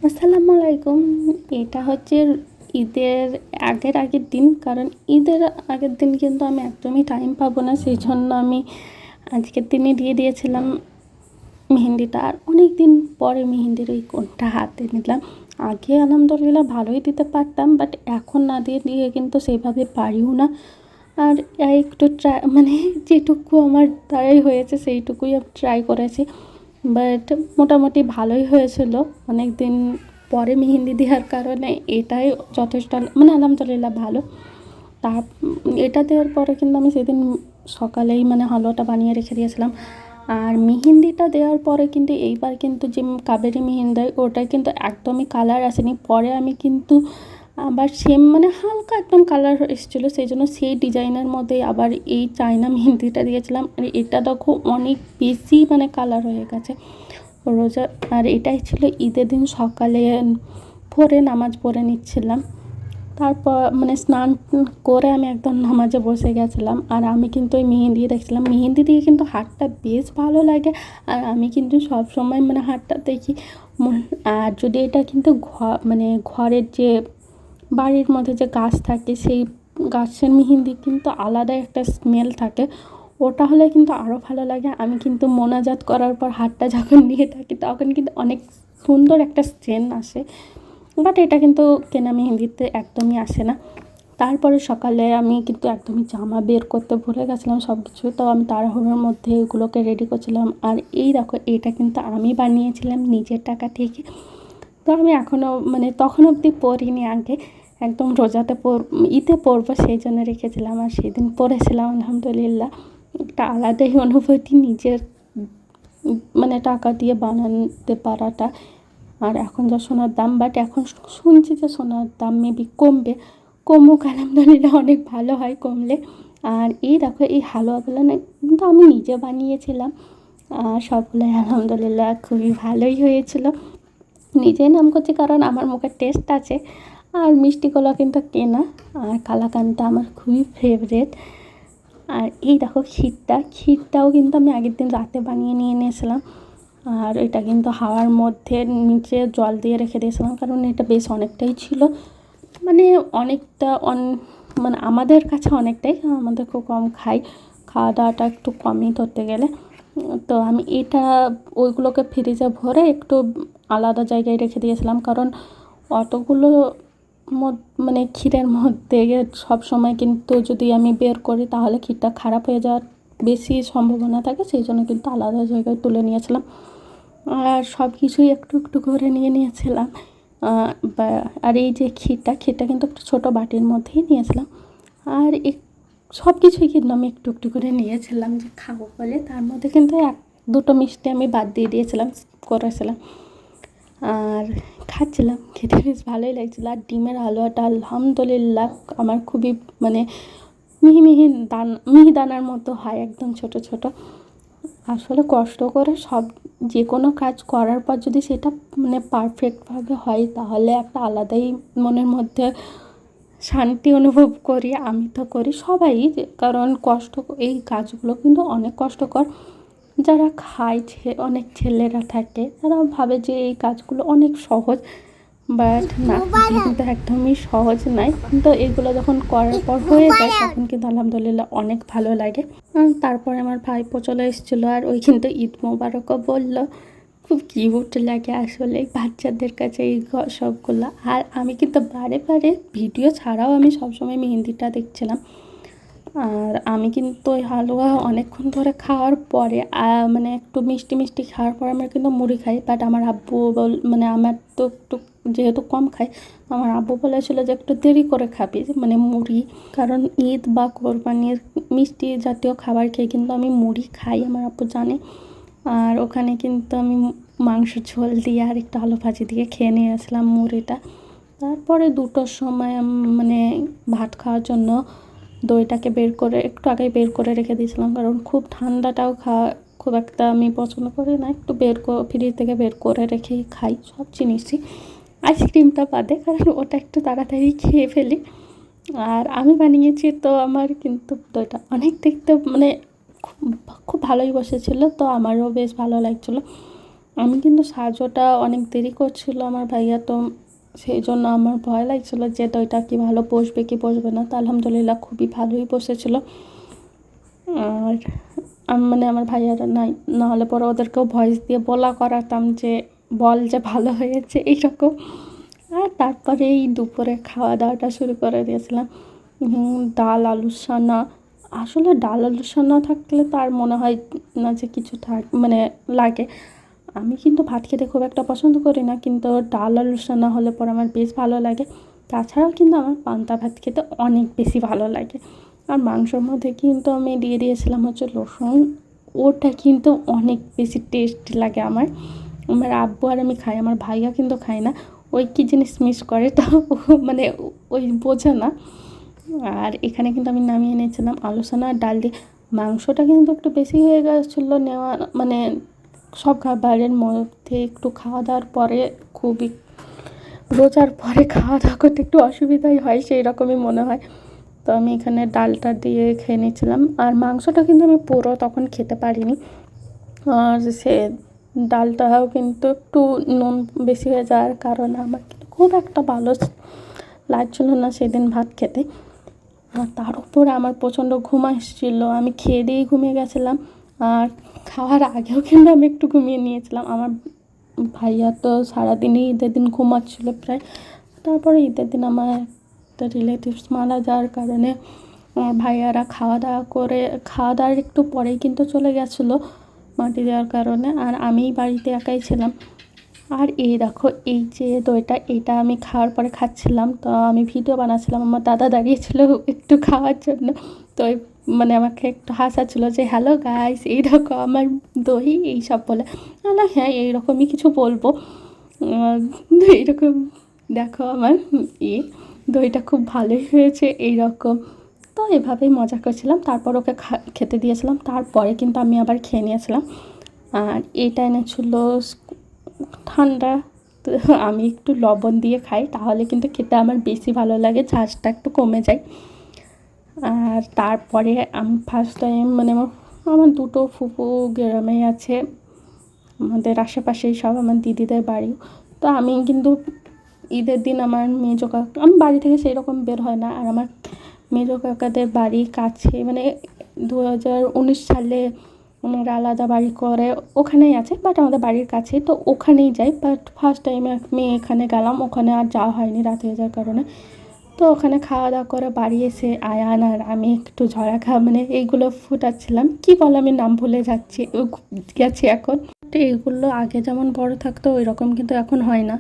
আসসালামু আলাইকুম। এটা হচ্ছে ঈদের আগের দিন, কারণ ঈদের আগের দিন কিন্তু আমি একদমই টাইম পাবো না, সেই জন্য আমি আজকের দিনে দিয়ে দিয়েছিলাম মেহেন্দিটা। আর অনেক দিন পরে মেহেন্দির ওই কোনটা হাতে নিলাম। আগে আলহামদুলিল্লাহ ভালোই দিতে পারতাম, বাট এখন না দিয়ে কিন্তু সেইভাবে পারিও না। আর একটু ট্রাই যেটুকু আমার দ্বারাই হয়েছে সেইটুকুই আমি ট্রাই করেছি, বাট মোটামুটি ভালোই হয়েছিল। অনেক দিন পরে মেহেন্দি দেওয়ার কারণে এটাই যথেষ্ট, আলহামদুলিল্লাহ ভালো। তার এটা দেওয়ার পরে কিন্তু আমি সেদিন সকালেই হালুয়াটা বানিয়ে রেখে দিয়েছিলাম। আর মেহেন্দিটা দেওয়ার পরে কিন্তু এইবার কিন্তু যে কাবেরি মেহেন্দি ওটা কিন্তু একদমই কালার আসেনি। পরে আমি কিন্তু আবার সেম হালকা একদম কালার এসেছিলো, সেই জন্য সেই ডিজাইনের মধ্যে আবার এই চায়না মেহেন্দিটা দিয়েছিলাম। আর এটা দেখো অনেক বেশি কালার হয়ে গেছে রোজা। আর এটাই ছিল ঈদের দিন সকালে ভোরে নামাজ পড়ে নিচ্ছিলাম, তারপর স্নান করে আমি একদম নামাজে বসে গেছিলাম। আর আমি কিন্তু ওই মেহেন্দি দেখছিলাম, মেহেন্দি দিয়ে কিন্তু হাতটা বেশ ভালো লাগে। আর আমি কিন্তু সব সময় হাতটা দেখি। আর যদি এটা কিন্তু ঘরের যে বাড়ির মধ্যে যে গাছ থাকে সেই গাছের মেহেন্দি কিন্তু আলাদা একটা স্মেল থাকে, ওটা হলে কিন্তু আরও ভালো লাগে। আমি কিন্তু মোনাজাত করার পর হাতটা যখন নিয়ে থাকি তখন কিন্তু অনেক সুন্দর একটা সেন্ট আসে, বাট এটা কিন্তু কেনা মেহেন্দিতে একদমই আসে না। তারপরে সকালে আমি কিন্তু একদমই জামা বের করতে ভুলে গেছিলাম সব কিছু, তো আমি তাড়াহুড়োর মধ্যে এগুলোকে রেডি করছিলাম। আর এই দেখো এটা কিন্তু আমি বানিয়েছিলাম নিজের টাকা থেকে। তো আমি এখনও তখন অবধি পরিনি, আগে একদম রোজাতে ঈদে পরবো সেই জন্য রেখেছিলাম। আর সেদিন পরেছিলাম, আলহামদুলিল্লাহ একটা আলাদাই অনুভূতি নিজের টাকা দিয়ে বানাতে পারাটা। আর এখন যা সোনার দাম, বাট এখন শুনছি যে সোনার দাম মেবি কমুক, আলহামদুলিল্লাহ অনেক ভালো হয় কমলে। আর এই দেখো এই হালুয়াগুলো না কিন্তু আমি নিজে বানিয়েছিলাম, আর সবগুলোই আলহামদুলিল্লাহ খুবই ভালোই হয়েছিল। নিজেই নাম করছি কারণ আমার মুখের টেস্ট আছে। আর মিষ্টিগুলো কিন্তু কেনা। আর কালাকান্দটা আমার খুবই ফেভারেট। আর এই দেখো ক্ষীরটাও কিন্তু আমি আগের দিন রাতে বানিয়ে নিয়ে নিয়েছিলাম। আর এটা কিন্তু হাওয়ার মধ্যে নিচে জল দিয়ে রেখে দিয়েছিলাম, কারণ এটা বেশ অনেকটাই ছিল, অনেকটা আমাদের কাছে অনেকটাই, আমাদের খুব কম খাওয়া দাওয়াটা একটু কমই ধরতে গেলে। তো আমি এটা ওইগুলোকে ফ্রিজে ভরে একটু আলাদা জায়গায় রেখে দিয়েছিলাম, কারণ অতগুলো ক্ষীরের মধ্যে সব সময় কিন্তু যদি আমি বের করি তাহলে ক্ষীরটা খারাপ হয়ে যাওয়ার বেশি সম্ভাবনা থাকে, সেই জন্য কিন্তু আলাদা জায়গায় তুলে নিয়েছিলাম। আর সব কিছুই একটু একটু করে নিয়েছিলাম। আর এই যে ক্ষীরটা কিন্তু একটু ছোটো বাটির মধ্যেই নিয়েছিলাম। আর সব কিছুই কিন্তু আমি একটু একটু করে নিয়েছিলাম যে খাবো বলে। তার মধ্যে কিন্তু দুটো মিষ্টি আমি বাদ দিয়ে দিয়েছিলাম, করেছিলাম। আর খাচ্ছিলাম, খেতে বেশ ভালোই লাগছিলো। আর ডিমের হালুয়াটা আলহামদুলিল্লাহ আমার খুবই মিহি দানার মতো হয়, একদম ছোট ছোট। আসলে কষ্ট করে যে কোনো কাজ করার পর যদি সেটা পারফেক্টভাবে হয় তাহলে একটা আলাদাই মনের মধ্যে শান্তি অনুভব করি। আমি তো করি, সবাই, কারণ এই কাজগুলো কিন্তু অনেক কষ্টকর। যারা খায় অনেক ছেলেরা থাকে তারা ভাবে যে এই কাজগুলো অনেক সহজ, বাট না, কিন্তু একদমই সহজ নয়। কিন্তু এগুলো যখন করার পর হয়ে যায় তখন কিন্তু আলহামদুলিল্লাহ অনেক ভালো লাগে। তারপরে আমার ভাইপো চলে এসেছিলো, আর ওই কিন্তু ঈদ মোবারকও বললো। খুব কিউট লাগে আসলে বাচ্চাদের কাছে এই সবগুলো। আর আমি কিন্তু বারে ভিডিও ছাড়াও আমি সবসময় মেহেন্দিটা দেখছিলাম। আর আমি কিন্তু ওই হালুয়া অনেকক্ষণ ধরে খাওয়ার পরে একটু মিষ্টি খাওয়ার পরে আমরা কিন্তু মুড়ি খাই, বাট আমার আব্বু আমার তো একটু যেহেতু কম খাই, আমার আব্বু বলেছিল যে একটু দেরি করে খাবি মুড়ি, কারণ ঈদ বা কোরবানির মিষ্টি জাতীয় খাবার খেয়ে কিন্তু আমি মুড়ি খাই, আমার আব্বু জানে। আর ওখানে কিন্তু আমি মাংস ঝোল দিয়ে আর একটু আলু ভাজি দিয়ে খেয়ে নিয়েছিলাম মুড়িটা। তারপরে 2টোর সময় ভাত খাওয়ার জন্য দইটাকে একটু আগেই বের করে রেখে দিয়েছিলাম, কারণ খুব ঠান্ডাটাও খুব একটা আমি পছন্দ করি না, একটু ফ্রিজ থেকে বের করে রেখেই খাই সব জিনিসই, আইসক্রিমটা বাদে, কারণ ওটা একটু তাড়াতাড়ি খেয়ে ফেলি। আর আমি বানিয়েছি তো আমার কিন্তু দইটা অনেক দেখতে খুব ভালোই বসেছিলো, তো আমারও বেশ ভালো লাগছিলো। আমি কিন্তু সাজটা অনেক দেরি করছিল আমার ভাইয়া, তো সেই জন্য আমার ভয় লাগছিলো যে দইটা কি ভালো বসবে কি বসবে না। তো আলহামদুলিল্লাহ খুবই ভালোই বসেছিল। আর মানে আমার ভাইয়ারা নাই, নাহলে পরে ওদেরকেও ভয়েস দিয়ে বলা করাতাম যে বল যে ভালো হয়েছে এইরকম। আর তারপরে এই দুপুরে খাওয়া দাওয়াটা শুরু করে দিয়েছিলাম। ডাল আলু সানা। আসলে ডাল আলু সানা থাকলে তার মনে হয় না যে কিছু মানে লাগে। আমি কিন্তু ভাত খেতে খুব একটা পছন্দ করি না, কিন্তু ডাল আলু সানা হলে পরে আমার বেশ ভালো লাগে। তাছাড়াও কিন্তু আমার পান্তা ভাত খেতে অনেক বেশি ভালো লাগে। আর মাংসর মধ্যে কিন্তু আমি দিয়ে দিয়েছিলাম হচ্ছে রসুন। ওটা কিন্তু অনেক বেশি টেস্টি লাগে আমার। আমার আব্বু আর আমি খাই, আমার ভাইয়া কিন্তু খায় না। ওই কী জিনিস মিস করে, তো মানে ওই বোঝে না। আর এখানে কিন্তু আমি নামিয়ে নিয়েছিলাম আলু সানা আর ডাল দিয়ে। মাংসটা কিন্তু একটু বেশি হয়ে গেছিলো নেওয়া, মানে সব খাবারের মধ্যে একটু খাওয়া দাওয়ার পরে খুবই, রোজার পরে খাওয়া দাওয়া করতে একটু অসুবিধাই হয়, সেই রকমই মনে হয়। তো আমি এখানে ডালটা দিয়ে খেয়ে নিয়েছিলাম। আর মাংসটা কিন্তু আমি পুরো তখন খেতে পারিনি। আর সে ডালটাও কিন্তু একটু নুন বেশি হয়ে যাওয়ার কারণে আমার কিন্তু খুব একটা ভালো লাগছিল না সেদিন ভাত খেতে। আর তার উপরে আমার প্রচণ্ড ঘুম আসছিলো, আমি খেয়ে দিয়েই ঘুমিয়ে গেছিলাম। আর খাওয়ার আগেও কিন্তু আমি একটু ঘুমিয়ে নিয়েছিলাম। আমার ভাইয়া তো সারাদিনই ঈদের দিন ঘুমাচ্ছিলো প্রায়। তারপরে ঈদের দিন আমার একটা রিলেটিভস মারা যাওয়ার কারণে আমার ভাইয়ারা খাওয়া দাওয়ার একটু পরেই কিন্তু চলে গেছিলো মাটি দেওয়ার কারণে। আর আমিই বাড়িতে একাই ছিলাম। আর এই দেখো এই যে দইটা, এটা আমি খাওয়ার পরে খাচ্ছিলাম, তো আমি ভিডিও বানাচ্ছিলাম, আমার দাদা দাঁড়িয়েছিল একটু খাওয়ার জন্য। তো মানে আমাকে একটু হাসাচ্ছিলো যে হ্যালো গাইস এই দেখো আমার দই এইসব বলে। না হ্যাঁ এইরকমই কিছু বলবো। এইরকম দেখো আমার দইটা খুব ভালোই হয়েছে এইরকম। তো এভাবেই মজা করছিলাম। তারপর ওকে খেতে দিয়েছিলাম, তারপরে কিন্তু আমি আবার খেয়ে নিয়েছিলাম। আর এটা এনেছিলো ঠান্ডা। তো আমি একটু লবণ দিয়ে খাই, তাহলে কিন্তু খেতে আমার বেশি ভালো লাগে, ঝাঁঝটা একটু কমে যায়। আর তারপরে আমি ফার্স্ট টাইম মানে আমার দুটো ফুপু গ্রামে আছে, আমাদের আশেপাশেই সব আমার দিদিদের বাড়ি। তো আমি কিন্তু ঈদের দিন আমার মেজো কাকা, আমি বাড়ি থেকে সেই রকম বের হয় না। আর আমার মেজো কাকাদের বাড়ি কাছে, মানে 2019 সালে ওনারা আলাদা বাড়ি করে ওখানেই আছে, বাট আমাদের বাড়ির কাছেই, তো ওখানেই যাই। বাট ফার্স্ট টাইমে আমি এখানে গেলাম, ওখানে আর যাওয়া হয়নি রাত হয়ে যাওয়ার কারণে। তো ওখানে খাওয়া দাওয়া করে বাড়ি এসে আয়ান আর আমি একটু ঝরা মানে এইগুলো ফুটাচ্ছিলাম, কী বলে আমি নাম ভুলে যাচ্ছি গেছি এখন। তো এইগুলো আগে যেমন বড় থাকতো ওই রকম কিন্তু এখন হয় না।